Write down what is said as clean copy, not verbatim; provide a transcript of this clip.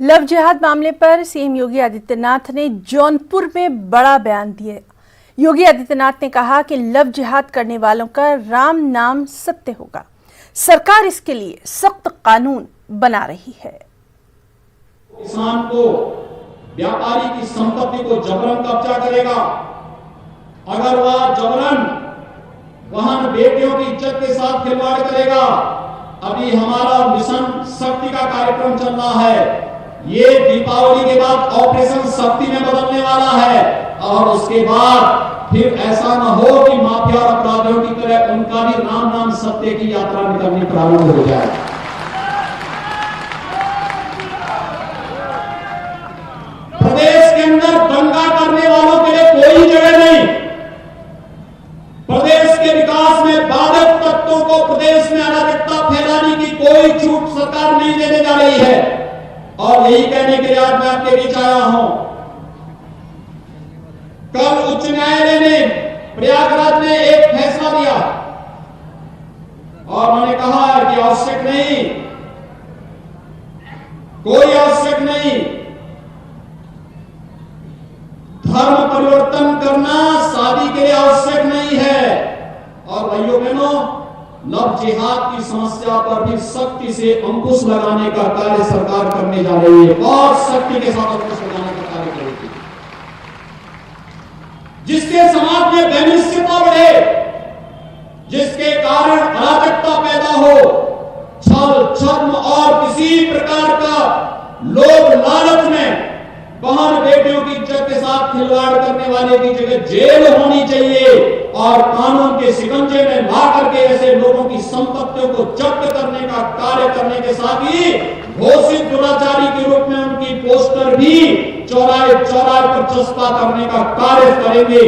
Love जिहाद मामले पर सीएम योगी आदित्यनाथ ने जौनपुर में बड़ा बयान दिया। योगी आदित्यनाथ ने कहा कि लव जिहाद करने वालों का राम नाम सत्य होगा। सरकार इसके लिए सख्त कानून बना रही है। किसान को, व्यापारी की संपत्ति को जबरन कब्जा करेगा। अगर वह जबरन बहन बेटियों की इज्जत के साथ खिलवाड़ करेगा। अभी हमारा मिशन शक्ति का कार्यक्रम चल रहा है। ये दीपावली के बाद ऑपरेशन शक्ति में बदलने वाला है और उसके बाद फिर ऐसा न हो कि माफिया और अपराधियों की तरह उनका भी राम नाम सत्य की यात्रा निकलनी प्रारंभ हो जाए। प्रदेश के अंदर दंगा करने वालों के लिए कोई जगह नहीं। प्रदेश के विकास में बाधक तत्वों को प्रदेश में अराजकता फैलाने की कोई छूट सरकार नहीं देने जा रही है। और यही कहने के लिए आज मैं आपके बीच आया हूं। कल उच्च न्यायालय ने प्रयागराज में एक फैसला दिया और उन्होंने कहा कि आवश्यक नहीं, कोई आवश्यक नहीं, धर्म परिवर्तन करना शादी के लिए आवश्यक नहीं है। और भाइयों बहनों, लव जिहाद की समस्या पर भी सख्ती से अंकुश लगाने का कार्य सरकार करने जा रही है। बहुत सख्ती के साथ अंकुश लगाने का कार्य करेगी, जिसके समाज में बेनिश्चितता बढ़े, जिसके कारण अराजकता पैदा हो, छल छद्म और किसी प्रकार का लोभ लालच में बहन बेटियों की इज्जत के साथ खिलवाड़ करने वाले की जगह जेल होनी चाहिए और कानून के शिकंजे में ला करके ऐसे लोगों की संपत्तियों को जब्त करने का कार्य करने के साथ ही घोषित दुराचारी के रूप में उनकी पोस्टर भी चौराहे चौराहे पर चस्पा करने का कार्य करेंगे।